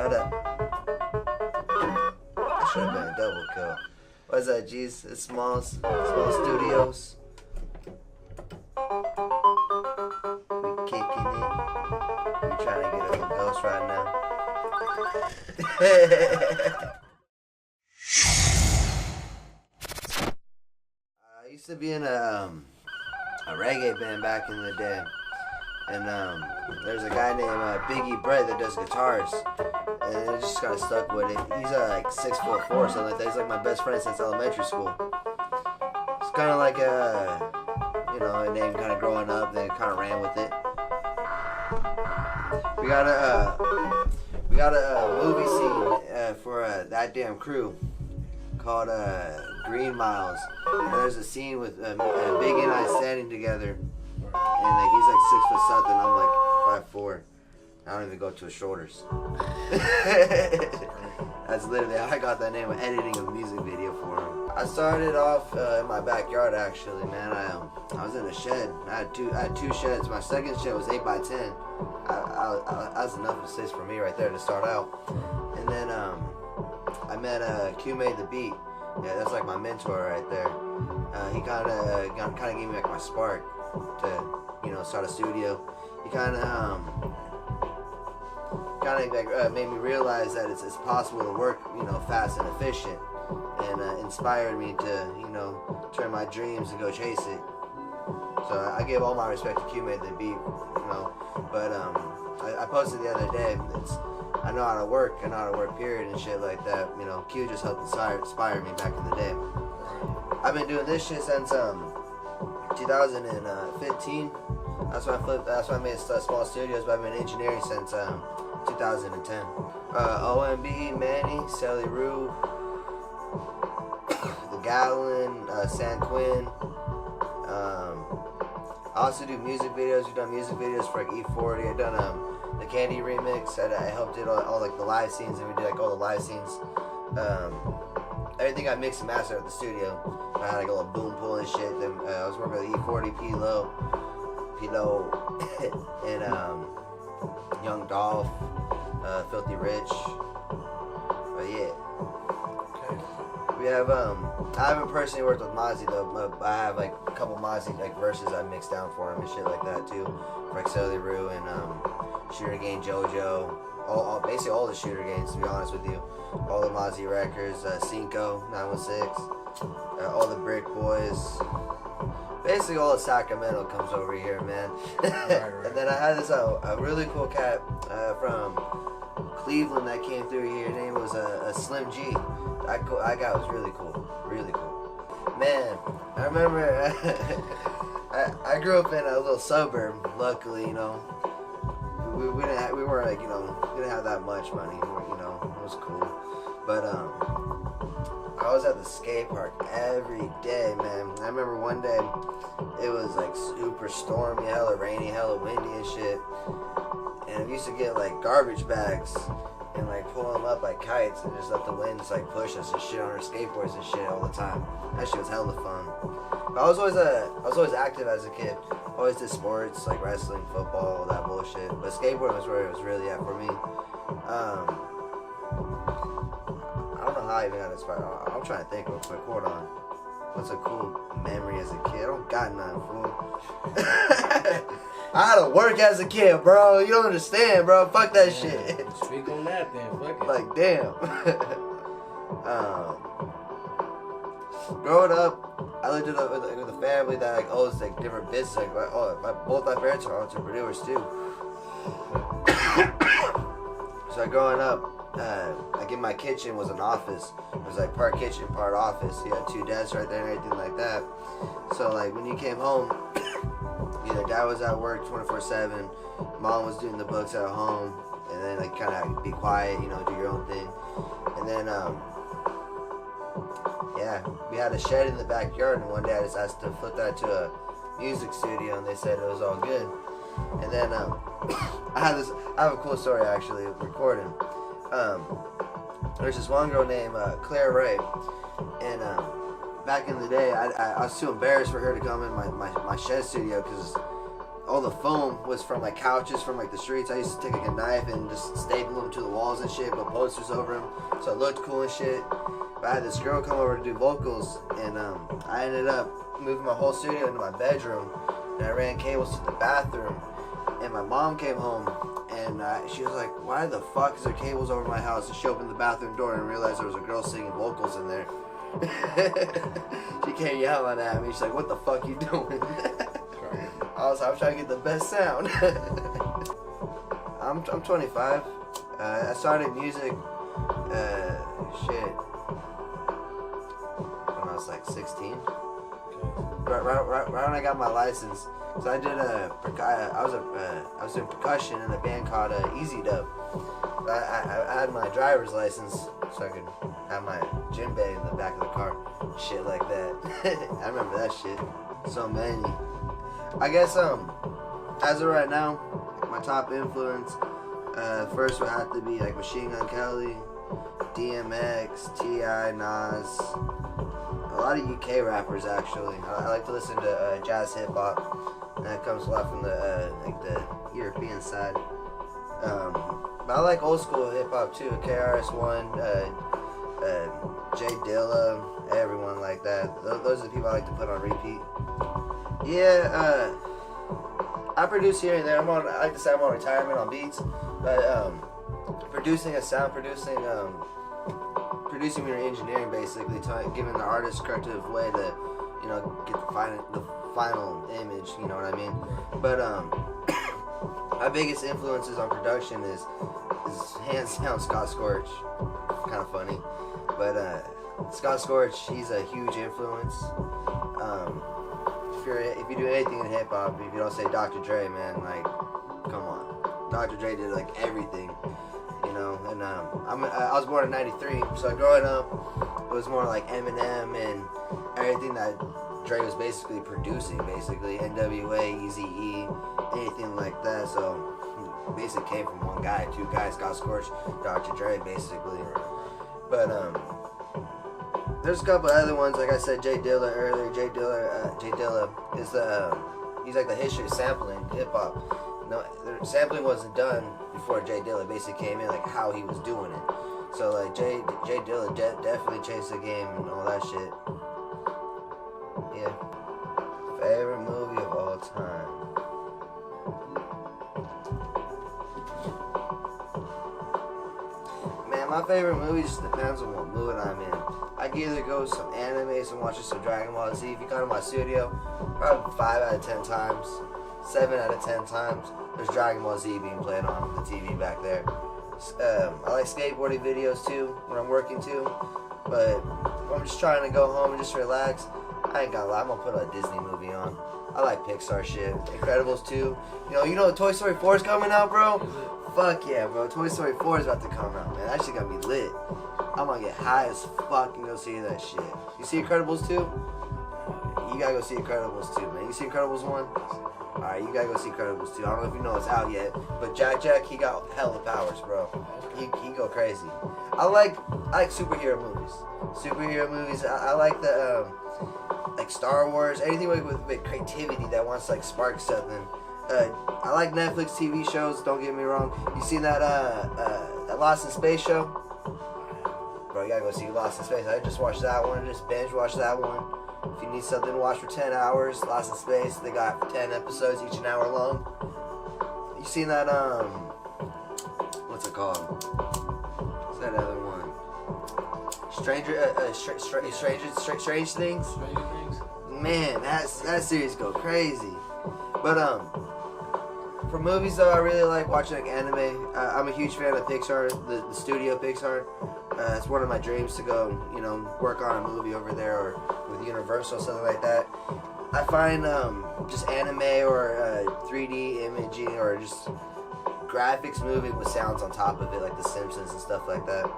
Shut up. That should have been a double kill. What's that, G's? It's SmalzStudios. We kicking it. We trying to get a ghost right now. I used to be in a reggae band back in the day. And there's a guy named Biggie Brett that does guitars, and I just kind of stuck with it. He's like 6'4", something like that. He's like my best friend since elementary school. It's kind of like a name kind of growing up. Then kind of ran with it. We got a movie scene for That Damn Crew called Green Miles, and there's a scene with Biggie and I standing together. And like he's like 6 foot something, I'm like 5'4". I don't even go to his shoulders. That's literally how I got that name. Editing a music video for him. I started off in my backyard actually, man. I was in a shed. I had two sheds. My second shed was 8x10. That's enough space for me right there to start out. And then I met Q Made the Beat. Yeah, that's like my mentor right there. He kind of gave me like my spark to start a studio. He kind of made me realize that it's possible to work fast and efficient, and inspired me to turn my dreams and go chase it. So I give all my respect to Q Made the Beat, but I posted the other day. I know how to work, period, and shit like that. Q just helped inspire me back in the day. I've been doing this shit since 2015. That's why I made SmalzStudios, but I've been engineering since 2010. OMB, Manny, Sally Rue, The Gallon, San Quinn. I also do music videos. We've done music videos for like E40. I've done the Candy remix. I helped do all like the live scenes, and we did like all the live scenes. Everything I mixed and mastered at the studio. I had like a little boom pool and shit. Then I was working with E40, P-Lo, and Young Dolph, Filthy Rich. But yeah. Okay. We have I haven't personally worked with Mozzie though, but I have like a couple Mozzie like verses I mixed down for him and shit like that too. For like Sally Rue and Shooter Gang JoJo. Basically all the Shooter Gangs, to be honest with you. All the Mozzie records, Cinco, 916, all the Brick Boys. Basically all of Sacramento comes over here, man. Right. And then I had this a really cool cat from Cleveland that came through here. His name was Slim G. That guy was really cool. Man, I remember I grew up in a little suburb, luckily, We didn't have that much money, it was cool. But I was at the skate park every day, man. I remember one day it was like super stormy, hella rainy, hella windy and shit. And we used to get like garbage bags and like pull them up like kites and just let the wind just like push us and shit on our skateboards and shit all the time. That shit was hella fun. But I was always active as a kid. Always did sports like wrestling, football, all that bullshit. But skateboarding was where it was really at for me. I don't know how I even got inspired. I'm trying to think real quick. Hold on. What's a cool memory as a kid? I don't got none, fool. I had to work as a kid, bro. You don't understand, bro. Fuck that shit. Speak on that then. Fuck it. Like, damn. Growing up, I lived with a family that like owns like different businesses. Like, both my parents are entrepreneurs too. So growing up, like in my kitchen was an office. It was like part kitchen, part office. You had 2 desks right there and everything like that. So like when you came home, either dad was at work 24/7, mom was doing the books at home, and then like kind of be quiet, do your own thing. And then we had a shed in the backyard, and one day I just asked to flip that to a music studio, and they said it was all good. And then I have a cool story actually recording. There's this one girl named Claire Ray, and back in the day I was too embarrassed for her to come in my shed studio because all the foam was from like couches from like the streets. I used to take like a knife and just staple them to the walls and shit, put posters over them so it looked cool and shit. But I had this girl come over to do vocals, and I ended up moving my whole studio into my bedroom, and I ran cables to the bathroom. And my mom came home, and she was like, "Why the fuck is there cables over my house?" And she opened the bathroom door and realized there was a girl singing vocals in there. She came yelling at me. She's like, "What the fuck you doing?" I was trying to get the best sound. I'm 25. I started music, when I was like 16. Right when I got my license. So I did I was in percussion in a band called Easy Dub. I had my driver's license so I could have my gym bag in the back of the car, shit like that. I remember that shit. So many. I guess as of right now, my top influence first would have to be like Machine Gun Kelly, DMX, T.I., Nas. A lot of UK rappers actually. I like to listen to jazz hip hop. And that comes a lot from the European side. But I like old school hip hop too. KRS-One, J Dilla, everyone like that. Those are the people I like to put on repeat. Yeah, I produce here and there. I like to say I'm on retirement on beats, but producing when you're engineering, basically, giving the artist creative way to, get the final image, you know what I mean? But my biggest influences on production is hands down Scott Storch. Kind of funny, but Scott Storch, he's a huge influence. If you do anything in hip hop, if you don't say Dr. Dre, man, like, come on, Dr. Dre did like everything. And I was born in '93, so growing up, it was more like Eminem and everything that Dre was basically producing, NWA, Eazy-E, anything like that. So basically came from one guy, two guys, Scott Storch, Dr. Dre, basically. But there's a couple other ones, like I said, J Dilla earlier. J Dilla is he's like the history of sampling hip hop. No, sampling wasn't done before J Dilla basically came in, like how he was doing it. So like J Dilla definitely changed the game and all that shit. Yeah. Favorite movie of all time. Man, my favorite movie just depends on what mood I'm in. I can either go some anime, some watching some Dragon Ball Z. If you come to my studio, probably 5 out of 10 times. 7 out of 10 times, there's Dragon Ball Z being played on the TV back there. I like skateboarding videos too, when I'm working too. But when I'm just trying to go home and just relax, I ain't gonna lie, I'm gonna put a Disney movie on. I like Pixar shit. Incredibles 2. You know Toy Story 4 is coming out, bro? Fuck yeah, bro. Toy Story 4 is about to come out, man. That shit gonna be lit. I'm gonna get high as fuck and go see that shit. You see Incredibles 2? You gotta go see Incredibles 2, man. You see Incredibles 1? Alright, you gotta go see Incredibles 2. I don't know if you know it's out yet, but Jack, he got hella powers, bro. He go crazy. I like superhero movies. I like the like Star Wars, anything with creativity that wants to like spark something. I like Netflix TV shows. Don't get me wrong. You seen that Lost in Space show? Bro, you gotta go see Lost in Space. I just watched that one. Just binge watch that one. If you need something to watch for 10 hours, Lost in Space, they got 10 episodes, each an hour long. You seen that, what's it called? What's that other one? Strange Things? Man, that series go crazy. But, for movies though, I really like watching like anime. I'm a huge fan of Pixar, the studio Pixar. It's one of my dreams to go, work on a movie over there or with Universal, something like that. I find just anime or 3D imaging or just graphics moving with sounds on top of it, like The Simpsons and stuff like that.